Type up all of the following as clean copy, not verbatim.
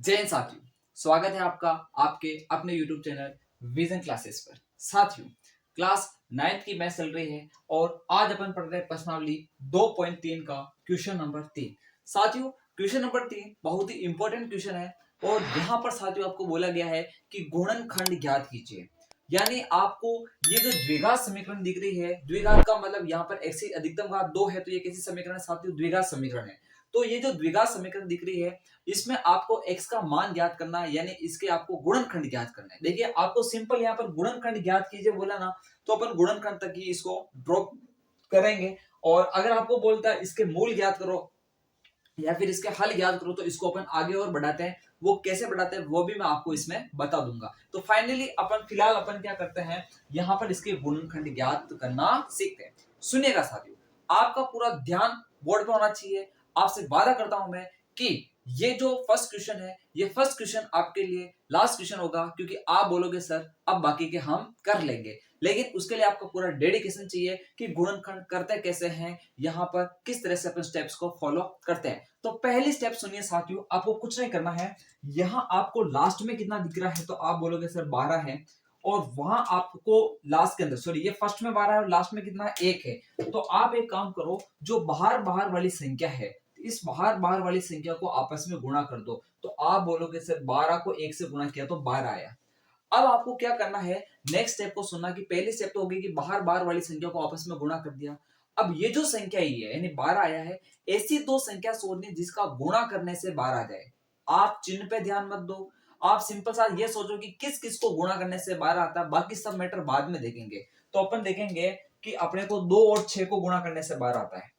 जय हिंद साथियों, स्वागत है आपका आपके अपने YouTube चैनल विजन क्लासेस पर। साथियों, क्लास 9th की मैथ चल रही है और आज अपन पढ़ रहे हैं प्रश्नावली 2.3 का क्वेश्चन नंबर 3। साथियों, क्वेश्चन नंबर 3 बहुत ही इंपॉर्टेंट क्वेश्चन है और यहाँ पर साथियों आपको बोला गया है कि गुणनखंड ज्ञात कीजिए। यानी आपको ये जो द्विघात समीकरण दिख रही है, द्विघात का मतलब यहाँ पर x की अधिकतम घात 2 है, तो ये कैसी समीकरण है साथियों? द्विघात समीकरण है। तो ये जो द्विघात समीकरण दिख रही है, इसमें आपको x का मान ज्ञात करना है, यानी इसके आपको गुणनखंड ज्ञात करना है। देखिए, आपको सिंपल यहाँ पर गुणनखंड ज्ञात कीजिए बोला ना, तो अपन गुणनखंड तक ही इसको ड्रॉप करेंगे। और अगर आपको बोलता है इसके मूल ज्ञात करो या फिर इसके हल ज्ञात करो, तो इसको अपन आगे और बढ़ाते हैं। वो कैसे बढ़ाते हैं वो भी मैं आपको इसमें बता दूंगा। तो फाइनली अपन फिलहाल अपन क्या करते हैं, यहाँ पर इसके गुणनखंड ज्ञात करना सीखते हैं। सुनिएगा साथियों, आपका पूरा ध्यान बोर्ड पे होना चाहिए। आपसे वादा करता हूं मैं कि ये जो फर्स्ट क्वेश्चन है, ये फर्स्ट क्वेश्चन आपके लिए लास्ट क्वेश्चन होगा, क्योंकि आप बोलोगे सर अब बाकी के हम कर लेंगे। लेकिन उसके लिए आपको पूरा डेडिकेशन चाहिए कि गुणनखंड करते कैसे हैं, यहाँ पर किस तरह से अपन स्टेप्स को फॉलो करते हैं। तो पहली स्टेप सुनिए साथियों, आपको कुछ नहीं करना है। यहाँ आपको लास्ट में कितना दिख रहा है, तो आप बोलोगे सर 12 है, और वहां आपको लास्ट के अंदर, सॉरी ये फर्स्ट में 12 है और लास्ट में कितना है, 1 है। तो आप एक काम करो, जो बाहर बाहर वाली संख्या है, इस बाहर बाहर वाली संख्या को आपस में गुणा कर दो। तो आप बोलोगे सर 12 को 1 से गुणा किया तो 12 आया। अब आपको क्या करना है, नेक्स्ट स्टेप को सुनना कि पहली स्टेप तो होगी कि बाहर बाहर वाली संख्या को आपस में गुणा कर दिया। अब ये जो संख्या ही है यानी 12 आया है, ऐसी दो संख्या सोचनी जिसका गुणा करने से 12 आ जाए। आप चिन्ह पे ध्यान मत दो, आप सिंपल सा ये सोचो कि किस किस को गुणा करने से 12 आता है, बाकी सब मैटर बाद में देखेंगे। तो अपन देखेंगे कि अपने को 2 और 6 को गुणा करने से 12 आता है।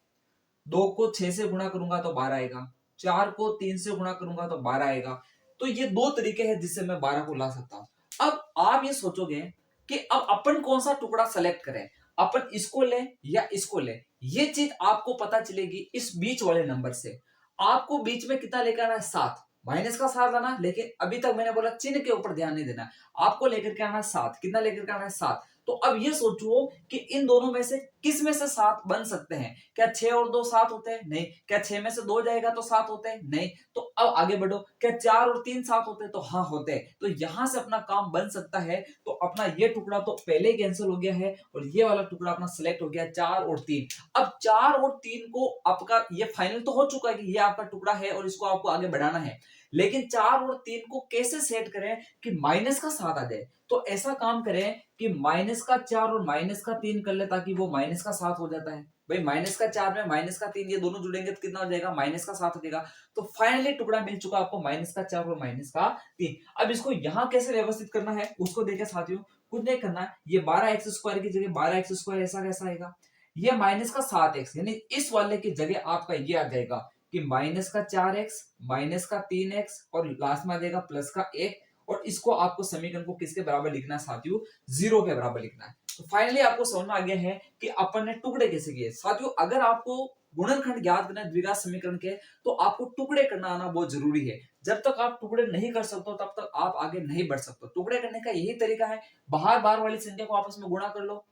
2 को 6 से गुणा करूंगा तो 12 आएगा, 4 को 3 से गुणा करूंगा तो 12 आएगा। तो ये दो तरीके हैं जिससे मैं 12 को ला सकता हूं। अब आप ये सोचोगे कि अब अपन कौन सा टुकड़ा सेलेक्ट करें, अपन इसको लें या इसको लें। ये चीज आपको पता चलेगी इस बीच वाले नंबर से। आपको बीच में कितना लेकर आना है, 7, माइनस का 7 लाना। लेकिन अभी तक मैंने बोला चिन्ह के ऊपर ध्यान नहीं देना, आपको लेकर के आना है 7। कितना लेकर के आना है, 7। तो अब ये सोचो कि इन दोनों में से किस में से 7 बन सकते हैं। क्या 6 और 2 7 होते हैं? नहीं। क्या 6 में से 2 जाएगा तो 7 होते हैं? नहीं। तो अब आगे बढ़ो, क्या 4 और 3 7 होते हैं? तो हाँ होते हैं। तो यहां से अपना काम बन सकता है। तो अपना ये टुकड़ा तो पहले ही कैंसिल हो गया है और ये वाला टुकड़ा अपना सिलेक्ट हो गया, 4 और 3। अब 4 और 3 को आपका ये फाइनल तो हो चुका है कि ये आपका टुकड़ा है और इसको आपको आगे बढ़ाना है। लेकिन 4 और 3 को कैसे सेट करें कि माइनस का 7 आ जाए। तो ऐसा काम करें कि माइनस का 4 और माइनस का 3 कर ले, ताकि वो माइनस का 7 हो जाता है। भाई माइनस का 4 में माइनस का 3 ये दोनों जुड़ेंगे तो कितना हो जाएगा, माइनस का 7 हो जाएगा। तो फाइनली टुकड़ा मिल चुका आपको माइनस का 4 और माइनस का 3। अब इसको यहां कैसे व्यवस्थित करना है उसको देखें साथियों। कुछ नहीं करना, ये 12x² की जगह 12x² ऐसा कैसा आएगा, ये माइनस का 7x, यानी इस वाले की जगह आपका ये आ जाएगा कि माइनस का 4x माइनस का 3x और लास्ट में आ जाएगा प्लस का 1। और इसको आपको समीकरण को किसके बराबर लिखना है साथियों, 0 के बराबर लिखना है। तो फाइनली आपको समझ में आ गया है कि अपन ने टुकड़े कैसे किए। साथियों, अगर आपको गुणनखंड ज्ञात करना है द्विघात समीकरण के, तो आपको टुकड़े करना आना बहुत जरूरी है। जब तक आप टुकड़े नहीं कर सकते तब तक आप आगे नहीं बढ़ सकते। टुकड़े करने का यही तरीका है, बाहर बाहर वाली संख्या को आपस में गुणा कर लो।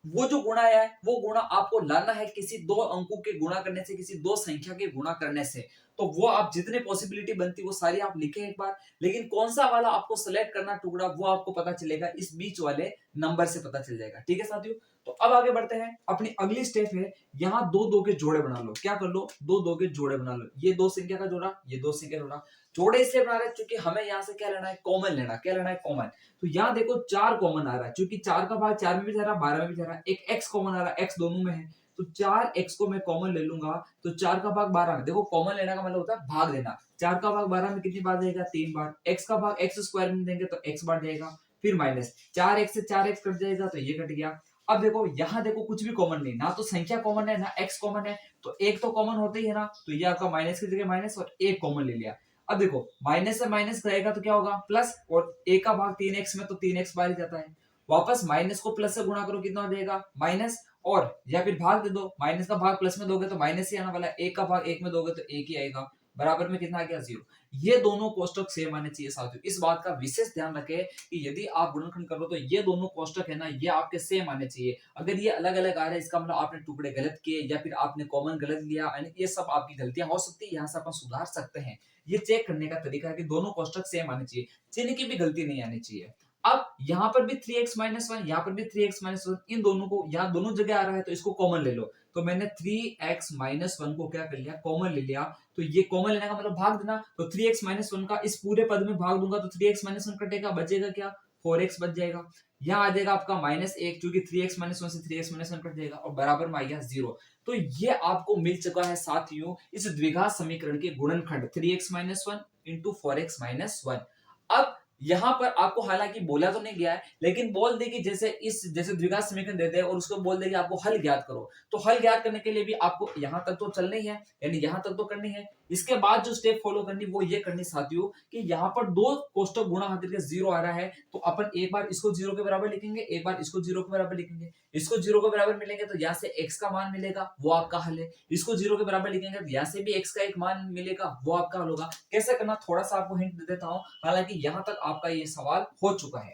वो जो गुणा है वो गुणा आपको लाना है किसी दो अंकों के गुणा करने से, किसी दो संख्या के गुणा करने से। तो वो आप जितने पॉसिबिलिटी बनती वो सारी आप लिखे एक बार। लेकिन कौन सा वाला आपको सेलेक्ट करना टुकड़ा वो आपको पता चलेगा इस बीच वाले नंबर से पता चल जाएगा। ठीक है साथियों, तो अब आगे बढ़ते हैं। अपनी अगली स्टेप है, यहाँ दो दो के जोड़े बना लो। क्या कर लो, दो दो के जोड़े बना लो। ये दो संख्या का जोड़ा, ये दो संख्या का जोड़ा। जोड़े इसलिए बना रहे हैं क्योंकि हमें यहाँ से क्या लेना है, कॉमन लेना। क्या लेना है, कॉमन। तो यहाँ देखो 4 कॉमन आ रहा है, क्योंकि 4 का भाग 4 में भी जा रहा है, 12 में भी जा रहा है। एक x कॉमन आ रहा है, x दोनों में है। तो 4x को मैं कॉमन ले लूंगा, तो 4 का भाग 12 में, देखो कॉमन लेने का मतलब होता है भाग देना। 4 का भाग 12 में कितनी बार जाएगा, 3 बार। x का भाग x² में देंगे तो x बार जाएगा। फिर माइनस 4x से 4x कट जाएगा तो ये कट गया। अब देखो यहाँ देखो कुछ भी कॉमन नहीं, ना तो संख्या कॉमन है ना x कॉमन है। तो एक तो कॉमन होता ही है ना, तो ये आपका माइनस की जगह माइनस और एक कॉमन ले लिया। अब देखो माइनस से माइनस रहेगा तो क्या होगा, प्लस। और a का भाग 3x में तो 3x बाहर ही जाता है। वापस माइनस को प्लस से गुणा करो, कितना हो जाएगा, माइनस। और या फिर भाग दे दो, माइनस का भाग प्लस में दोगे तो माइनस ही आने वाला है, एक का भाग एक में दोगे तो एक ही आएगा। बराबर में कितना आ गया 0। ये दोनों कोष्टक सेम आने चाहिए साथियों। इस बात का विशेष ध्यान रखें कि यदि आप गुणनखंड कर रहे हो तो ये दोनों कोष्टक है ना, ये आपके सेम आने चाहिए। अगर ये अलग अलग आ रहे हैं इसका मतलब आपने टुकड़े गलत किए या फिर आपने कॉमन गलत लिया, ये सब आपकी गलतियां हो सकती है, यहाँ से अपन सुधार सकते हैं। ये चेक करने का तरीका है कि दोनों कोष्टक सेम आने चाहिए, चिन्ह की भी गलती नहीं आनी चाहिए। अब यहाँ पर भी 3x माइनस वन, यहाँ पर भी 3x माइनस वन, इन दोनों को यहाँ दोनों जगह आ रहा है तो इसको कॉमन ले लो। तो मैंने 3x माइनस वन को क्या कर लिया, कॉमन ले लिया। तो ये कॉमन लेने का मतलब भाग देना। तो 3x माइनस वन का इस पूरे पद में भाग दूंगा तो 3x माइनस वन कटेगा, बचेगा क्या, 4x बच जाएगा। यहाँ आ जाएगा आपका -1 क्योंकि 3x माइनस वन से 3x माइनस वन कट जाएगा और बराबर में आ गया 0। तो ये आपको मिल चुका है साथियों इस द्विघात समीकरण के गुणनखंड 3x minus one into 4x minus one. अब यहाँ पर आपको हालांकि बोला तो नहीं गया है, लेकिन बोल दे कि जैसे द्विघात समीकरण दे दे और उसको बोल दे कि आपको हल ज्ञात करो। तो हल ज्ञात करने के लिए भी आपको यहाँ तक तो चलना ही है, यानी यहाँ तक तो करनी है। इसके बाद जो स्टेप फॉलो करनी वो ये करनी साथियों कि यहाँ पर दो कोष्टक गुणा होकर के 0 आ रहा है तो अपन एक बार इसको 0 के बराबर लिखेंगे, एक बार इसको 0 के बराबर लिखेंगे। इसको 0 के बराबर मिलेंगे तो यहाँ से x का मान मिलेगा, वो आपका हल है। इसको 0 के बराबर लिखेंगे तो यहाँ से भी x का एक मान मिलेगा, वो आपका हल होगा। कैसे करना थोड़ा सा आपको हिंट दे देता हूँ, हालांकि यहाँ तक आपका ये सवाल हो चुका है।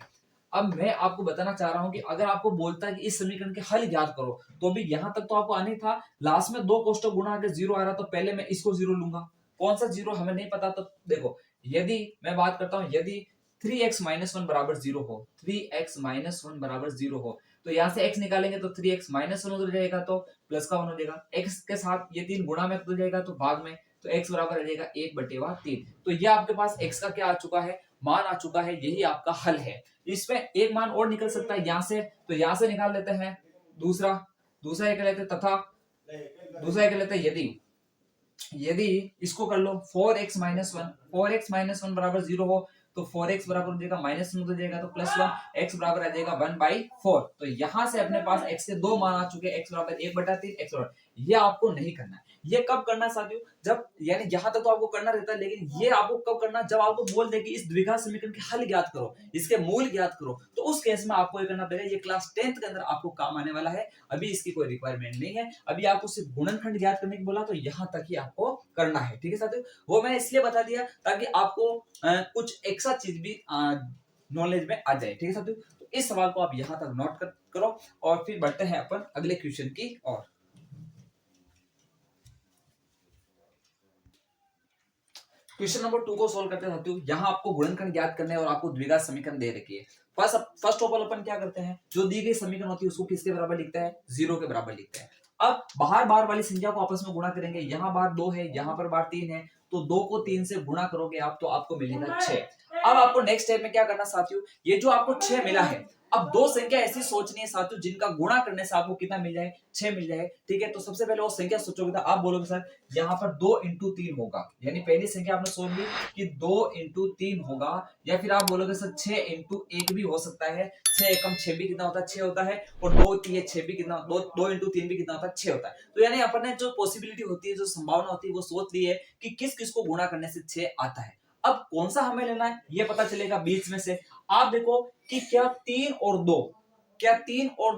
अब मैं आपको बताना चाह रहा हूं कि अगर आपको बोलता है कि इस समीकरण के हल ज्ञात करो तो भी यहां तक तो आपको आने था। लास्ट में दो कोष्टक गुणा के 0 आ रहा तो पहले मैं इसको 0 लूंगा। कौन सा 0 हमें नहीं पता। तो देखो यदि मैं बात करता हूं, यदि 3x माइनस वन बराबर 0 हो, 3x माइनस वन बराबर 0 हो तो यहाँ से x निकालेंगे तो 3x माइनस वन हो जाएगा तो प्लस का 1 हो जाएगा। x के साथ ये 3 गुणा में हो जाएगा तो भाग में, तो x बराबर आ जाएगा 1/3। तो ये आपके पास x का क्या आ चुका है, मान आ चुका है। यही आपका हल है। इसमें एक मान और निकल सकता है यहाँ से, तो यहाँ से निकाल लेते हैं। दूसरा एक लेते तथा दूसरा एक लेते यदि इसको कर लो 4x minus one, 4x minus one बराबर 0 हो तो 4x बराबर हो जाएगा -1 हो जाएगा तो +1, x बराबर आ जाएगा 1/4। तो यहां से अपने पास x के दो मान आ चुके हैं, x बराबर 1/3, x बराबर। ये आपको नहीं करना है। ये कब करना है साथियों, जब यानी यहां तक तो आपको करना रहता है, लेकिन ये आपको कब करना, जब आपको बोल दे कि इस द्विघात समीकरण के हल ज्ञात करो, इसके मूल ज्ञात करो, तो उस केस में आपको ये करना पड़ेगा। ये क्लास 10th के अंदर आपको काम आने वाला है। अभी इसकी कोई रिक्वायरमेंट नहीं है। अभी आपको सिर्फ गुणनखंड ज्ञात करने को बोला तो यहां तक ही आपको करना है। ठीक है साथियों, वो मैंने इसलिए बता दिया ताकि आपको कुछ एक्स्ट्रा चीज भी नॉलेज में आ जाए। ठीक है साथियों, तो इस सवाल को आप यहां तक नोट करो और फिर बढ़ते हैं अपन अगले क्वेश्चन की ओर। क्वेश्चन नंबर 2 को सोल्व करते हैं साथियों। यहाँ आपको गुणनखंड ज्ञात करने और आपको द्विघात समीकरण दे रखी है। फर्स्ट ऑफ ऑल अपन क्या करते हैं, जो दी गई समीकरण होती है उसको किसके बराबर लिखते हैं, 0 के बराबर लिखते हैं। अब बाहर बार वाली संख्या को आपस में गुणा करेंगे। यहाँ बार 2 है, यहाँ पर बार 3 है, तो 2 को 3 से गुणा करोगे आप तो आपको मिलेगा 6। अब आपको नेक्स्ट स्टेप में क्या करना साथियों, ये जो आपको 6 मिला है, अब दो संख्या ऐसी सोचनी है साथियों जिनका गुणा करने से आपको कितना मिल जाए, 6 मिल जाए। ठीक है, तो सबसे पहले वो संख्या सोचोगे तो आप बोलोगे सर यहाँ पर 2 × 3 होगा, यानी पहली संख्या आपने सोच ली कि 2 × 3 होगा। या फिर आप बोलोगे सर 6 × 1 भी हो सकता है, 6 एकम 6 भी कितना होता है, 6 होता है, और 2 3 6 भी कितना, 2 × 3 भी कितना होता है, 6 होता है। तो यानी अपन ने जो पॉसिबिलिटी होती है, जो संभावना होती है, वो सोच ली है कि किस किस को गुणा करने से 6 आता है। अब कौन सा हमें लेना है ये पता चलेगा बीच में से। आप देखो कि क्या 3 और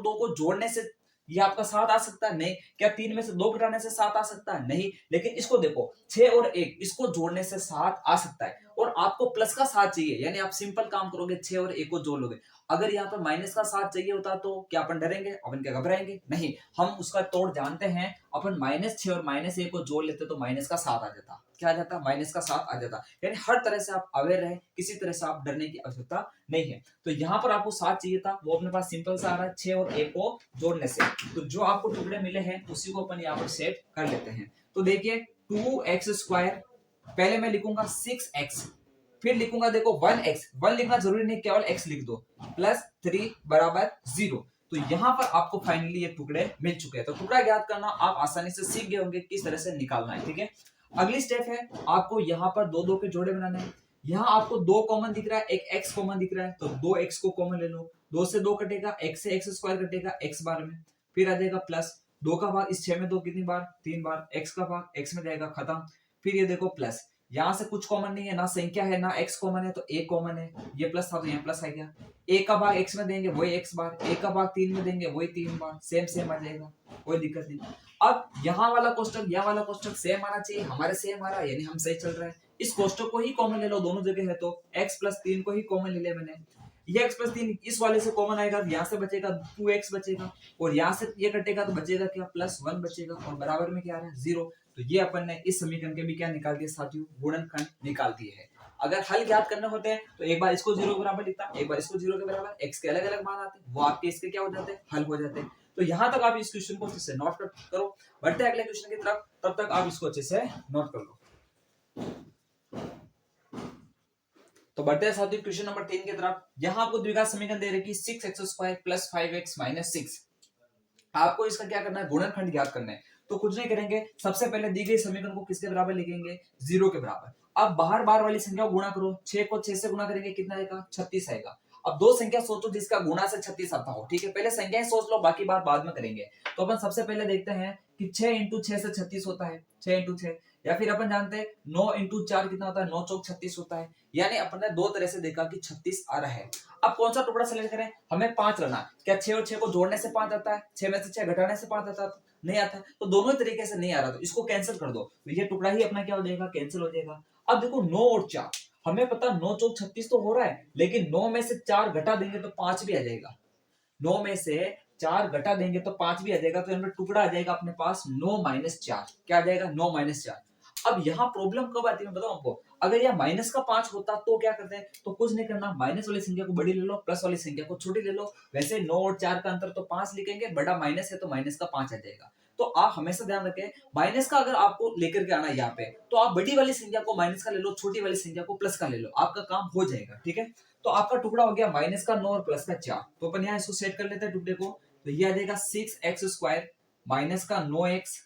2 को जोड़ने से ये आपका 7 आ सकता है, नहीं। क्या 3 में से 2 घटाने से 7 आ सकता है, नहीं। लेकिन इसको देखो 6 और 1 इसको जोड़ने से 7 आ सकता है, और आपको प्लस का 7 चाहिए, यानी आप सिंपल काम करोगे 6 और 1 को जोड़ लोगे। अगर यहाँ पर माइनस का 7 चाहिए होता तो क्या अपन डरेंगे, अपन क्या घबराएंगे, नहीं। हम उसका तोड़ जानते हैं, अपन -6 और -1 को जोड़ लेते तो माइनस का 7 आ जाता। क्या आ जाता, माइनस का 7 आ जाता। यानी हर तरह से आप अवेयर रहे, किसी तरह से आप डरने की आवश्यकता नहीं है। तो यहाँ पर आपको 7 चाहिए था, वो अपने पास सिंपल सा आ रहा है 6 और 1 को जोड़ने से। तो जो आपको टुकड़े मिले हैं उसी को अपन यहाँ पर सेट कर लेते हैं। तो देखिए 2x², पहले मैं लिखूंगा 6x, फिर लिखूंगा देखो 1x, 1 लिखना जरूरी नहीं, केवल x लिख दो, +3 बराबर 0। तो यहाँ पर आपको फाइनली ये टुकड़े मिल चुके हैं। तो टुकड़ा ज्ञात करना आप आसानी से सीख गए होंगे किस तरह से निकालना है। ठीक है, अगली स्टेप है आपको यहाँ पर 2 2 के जोड़े बनाने हैं। यहाँ आपको 2 कॉमन दिख रहा है, एक x कॉमन दिख रहा है, तो 2x को कॉमन ले लो। 2 से 2 कटेगा, x से x² कटेगा x बार में, फिर आ जाएगा प्लस 2 का भाग इस 6 में 2 कितनी बार, 3 बार, x का भाग x में जाएगा, खत्म। फिर ये देखो प्लस, यहाँ से कुछ कॉमन नहीं है, ना संख्या है ना x कॉमन है, तो a कॉमन है, ये प्लस था तो यहाँ प्लस आ गया। a का भाग x में देंगे वही x बार, a का भाग 3 में देंगे वही 3 बार, सेम आ जाएगा, कोई दिक्कत नहीं। अब यहाँ वाला कोष्टक सेम आना चाहिए, हमारे सेम आ रहा है यानी हम सही चल रहे हैं। इस कोष्टक को ही कॉमन ले लो, दोनों जगह है तो x प्लस 3 को ही कॉमन ले लिया मैंने। ये x प्लस 3 इस वाले से कॉमन आएगा, यहाँ से बचेगा 2x बचेगा, और यहाँ से ये कटेगा तो बचेगा क्या, प्लस 1 बचेगा, और बराबर में क्या आ रहा है 0। तो ये अपन ने इस समीकरण के भी क्या निकाल दिए साथियों, गुणनखंड निकाल दिए है। अगर हल ज्ञात करने होते हैं तो एक बार इसको 0 के बराबर लिखता, एक बार इसको 0 के बराबर, x के अलग अलग मान आते, वो आपके इसके क्या हो जाते हैं, हल हो जाते हैं। तो यहाँ तक आप इस क्वेश्चन को अच्छे से नोट करो, बढ़ते हैं अगले क्वेश्चन की तरफ, तब तक आप इसको अच्छे से नोट कर लो। तो बढ़ते हैं साथियों क्वेश्चन नंबर 3 की तरफ। यहाँ आपको द्विघात समीकरण दे रही है 6x² प्लस 5x माइनस 6। आपको इसका क्या करना है, गुणनखंड ज्ञात करना है। तो कुछ नहीं करेंगे, सबसे पहले दी गई समीकरण को किसके बराबर लिखेंगे, 0 के बराबर। अब बाहर बार वाली संख्या को गुणा करो, 6 को 6 से गुणा करेंगे कितना आएगा, 36 आएगा। अब दो संख्या सोचो जिसका गुणा से 36 आता हो, ठीक है, पहले संख्याएं सोच लो, बाकी बात बाद में करेंगे। तो अपन सबसे पहले देखते हैं कि 6 इंटू 6 से 36 होता है, 6 इंटू 6, या फिर अपन जानते हैं 9 इंटू 4 कितना होता है, 9 चौक 36 होता है। यानी अपन ने दो तरह से देखा कि 36 आ रहा है। अब कौन सा टुकड़ा सेलेक्ट करें, हमें 5 लेना। क्या 6 और 6 को जोड़ने से 5 आता है, 6 में से 6 घटाने से 5 आता है, नहीं आता है। तो दोनों तरीके से नहीं आ रहा, तो इसको कैंसिल कर दो, तो ये टुकड़ा ही अपना क्या हो जाएगा, कैंसिल हो जाएगा। अब देखो 9 और 4, हमें पता 9 चौक 36 तो हो रहा है, लेकिन 9 में से 4 घटा देंगे तो 5 भी आ जाएगा। 9 में से 4 घटा देंगे तो 5 भी आ जाएगा, तो यहाँ पे टुकड़ा आ जाएगा अपने पास 9 माइनस 4। क्या आ जाएगा, 9 माइनस 4। अब यहाँ प्रॉब्लम कब आती है मैं बताऊं आपको, अगर यह माइनस का 5 होता तो क्या करते हैं, तो कुछ नहीं करना, माइनस वाली संख्या को बड़ी ले लो, प्लस वाली संख्या को छोटी ले लो। वैसे 9 और 4 का अंतर तो 5 लिखेंगे, बड़ा माइनस है तो माइनस का 5 आ जाएगा। तो आप हमेशा ध्यान रखें, माइनस का अगर आपको लेकर के आना है यहाँ पे, तो आप बड़ी वाली संख्या को माइनस का ले लो, छोटी वाली संख्या को प्लस का ले लो, आपका काम हो जाएगा, ठीक है। तो आपका टुकड़ा हो गया माइनस का 9 और प्लस का 4। तो अपन यहाँ इसको सेट कर लेते हैं टुकड़े को, तो ये आ जाएगा 6x² माइनस का 9x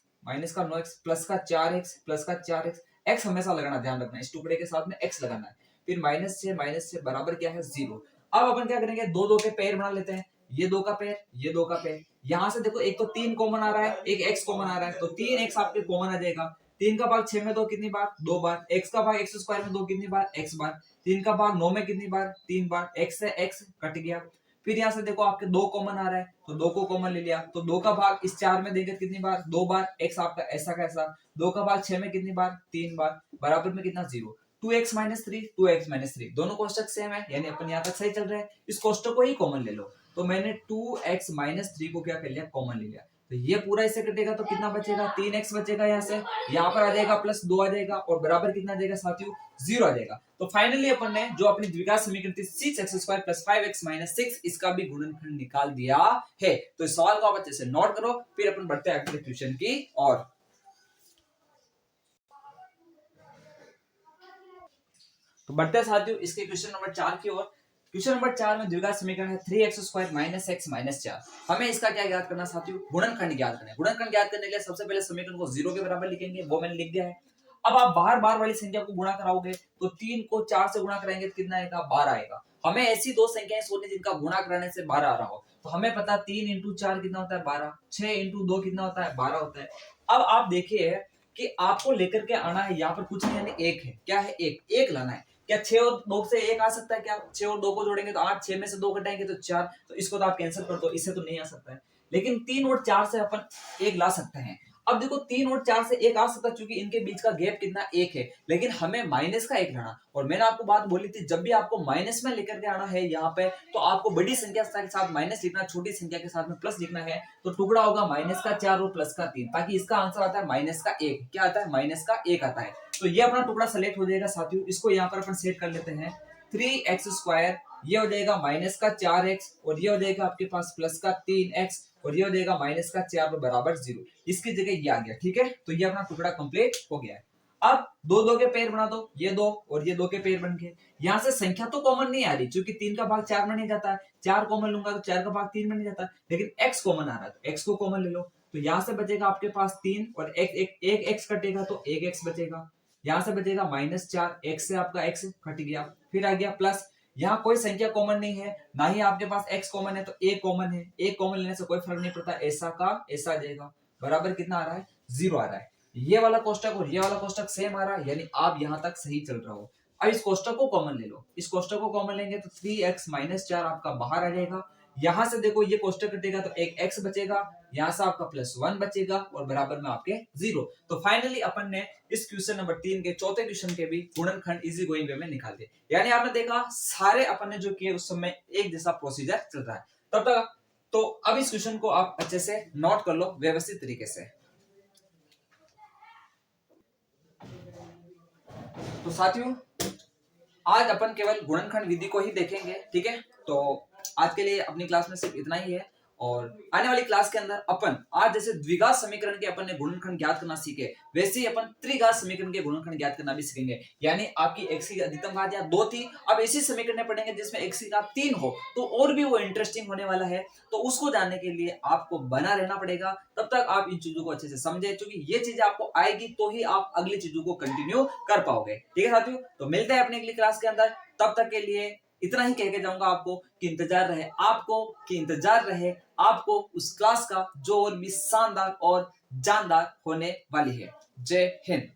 प्लस का 4x प्लस का 4x। x हमेशा लगाना, ध्यान रखना, इस टुकड़े के साथ में x लगाना है। फिर माइनस से बराबर क्या है, 0। अब अपन क्या करेंगे, दो दो के पेयर बना लेते हैं, ये दो का पेयर, ये दो का पेयर। यहां से देखो एक तो 3 कॉमन आ रहा है, एक x कॉमन आ रहा है, तो 3x आपके कॉमन आ जाएगा। 3 का भाग 6 में दो कितनी बार, 2 बार। x का भाग x² में दो कितनी बार, x बार। 3 का भाग 9 में कितनी बार, 3 बार। x से x कट गया। फिर यहाँ से देखो आपके 2 कॉमन आ रहा है, तो 2 को कॉमन ले लिया, तो 2 का भाग इस 4 में देंगे कितनी बार, 2 बार। x आपका ऐसा कैसा, 2 का भाग 6 में कितनी बार, 3 बार, बराबर में कितना, 0। 2x माइनस 3, 2x माइनस 3, दोनों कोष्टक सेम है, यानी अपन यहाँ तक सही चल रहे हैं। इस कोष्टक को ही कॉमन ले लो, तो मैंने 2x माइनस 3 को क्या कर लिया, कॉमन ले लिया। तो ये पूरा इससे कटेगा तो कितना बचेगा, 3x बचेगा, यहाँ से यहाँ पर आ जाएगा प्लस 2 आ जाएगा, और बराबर कितना आ जाएगा साथियों, 0 आ जाएगा। तो फाइनली अपन ने जो अपनी द्विघात समीकरण थी 6x² प्लस 5x माइनस 6, इसका भी गुणनखंड निकाल दिया है। तो इस सवाल को आप अच्छे से नोट करो, फिर अपन बढ़ते हैं अगले क्वेश्चन की ओर। तो बढ़ते हैं साथियों इसके क्वेश्चन नंबर 4 की ओर। क्वेश्चन नंबर 4 में द्विघात समीकरण है 3x² माइनस x माइनस 4। हमें इसका क्या ज्ञात करना साथियों, गुणनखंड ज्ञात करना है। गुणनखंड ज्ञात करने के लिए सबसे पहले समीकरण को 0 के बराबर लिखेंगे, वो मैंने लिख दिया है। अब आप बाहर बार वाली संख्या को गुणा कराओगे, तो 3 को 4 से गुणा कराएंगे तो कितना आएगा, 12 आएगा। हमें ऐसी दो संख्याएं सोचनी जिनका गुणा कराने से 12 आ रहा हो। तो हमें पता 3 इंटू 4 कितना होता है, 12। 6 इंटू 2 कितना होता है, 12 होता है। अब आप देखिए कि आपको लेकर के आना है, यहाँ पर कुछ नहीं, यानी एक है, क्या है, एक लाना है। क्या 6 और 2 से 1 आ सकता है, क्या 6 और 2 को जोड़ेंगे तो 8, 6 में से 2 घटाएंगे तो 4, तो इसको तो आप कैंसिल कर दो, इससे तो नहीं आ सकता है। लेकिन 3 और 4 से अपन 1 ला सकते हैं। अब देखो 3 और 4 से 1 आ सकता है, क्योंकि इनके बीच का गैप कितना, 1 है। लेकिन हमें माइनस का 1 लाना, और मैंने आपको बात बोली थी, जब भी आपको माइनस में लेकर के आना है यहाँ पे, तो आपको बड़ी संख्या के साथ माइनस लिखना, छोटी संख्या के साथ में प्लस लिखना है। तो टुकड़ा होगा माइनस का 4 और प्लस का 3, ताकि इसका आंसर आता है माइनस का 1। क्या आता है, माइनस का 1 आता है। तो ये अपना टुकड़ा सेलेक्ट हो जाएगा साथियों। इसको यहाँ पर अपन सेट कर लेते हैं, 3x², ये हो जाएगा माइनस का 4x, और ये हो जाएगा आपके पास प्लस का 3x, और ये हो जाएगा माइनस का 4 बराबर 0। इसकी जगह ये आ गया, ठीक है। तो ये अपना टुकड़ा कंप्लीट हो गया है। अब दो दो के पेयर बना दो, ये 2 और ये 2 के पेयर बन गए। यहाँ से संख्या तो कॉमन नहीं आ रही, क्योंकि 3 का भाग 4 में नहीं जाता है। 4 कॉमन लूंगा तो 4 का भाग 3 में नहीं जाता, लेकिन x कॉमन आ रहा है, तो x को कॉमन ले लो। तो यहाँ से बचेगा आपके पास 3, और एक x कटेगा तो 1x बचेगा। यहाँ से बचेगा -4, x से आपका x कट गया। फिर आ गया प्लस, यहाँ कोई संख्या कॉमन नहीं है, ना ही आपके पास x कॉमन है, तो a कॉमन है। a कॉमन लेने से कोई फर्क नहीं पड़ता, ऐसा का ऐसा आ जाएगा। बराबर कितना आ रहा है, 0 आ रहा है। ये वाला कोष्टक और ये वाला कोष्टक सेम आ रहा है, यानी आप यहाँ तक सही चल रहा हो। अब इस कोष्टक को कॉमन ले लो, इस कोष्टक को कॉमन लेंगे तो 3x - 4 आपका बाहर आ जाएगा। यहां से देखो ये कोष्टक कटेगा तो एक x बचेगा, यहां से आपका +1 बचेगा और बराबर में आपके 0। तो फाइनली अपन ने इस क्वेश्चन नंबर 3 के चौथे क्वेश्चन के भी गुणनखंड इजी गोइंग वे में निकाल दिए। यानी आपने देखा सारे अपन ने जो किए उस समय एक जैसा प्रोसीजर चल रहा है। तब तक तो अब इस क्वेश्चन को आप अच्छे से नोट कर लो व्यवस्थित तरीके से। तो साथियों आज अपन केवल गुणनखंड विधि को ही देखेंगे, ठीक है। तो आज के लिए अपनी क्लास में सिर्फ इतना ही है और आने वाली क्लास के अंदर अपन आज जैसे द्विघात समीकरण के अपन ने गुणनखंड ज्ञात करना सीखे, वैसे ही अपन त्रिघात समीकरण के गुणनखंड ज्ञात करना भी सीखेंगे। यानी आपकी x की अधिकतम घात या 2 थी, अब ऐसी समीकरण पढ़ेंगे जिसमें x की घात 3 हो, तो और भी वो इंटरेस्टिंग होने वाला है। तो उसको जानने के लिए आपको बना रहना पड़ेगा, तब तक आप इन चीजों को अच्छे से समझे, क्योंकि ये चीजें आपको आएगी तो ही आप अगली चीजों को कंटिन्यू कर पाओगे, ठीक है साथियों। तो मिलते हैं अपनी अगली क्लास के अंदर, तब तक के लिए इतना ही कह के जाऊंगा आपको कि इंतजार रहे आपको उस क्लास का जो और भी शानदार और जानदार होने वाली है। जय हिंद।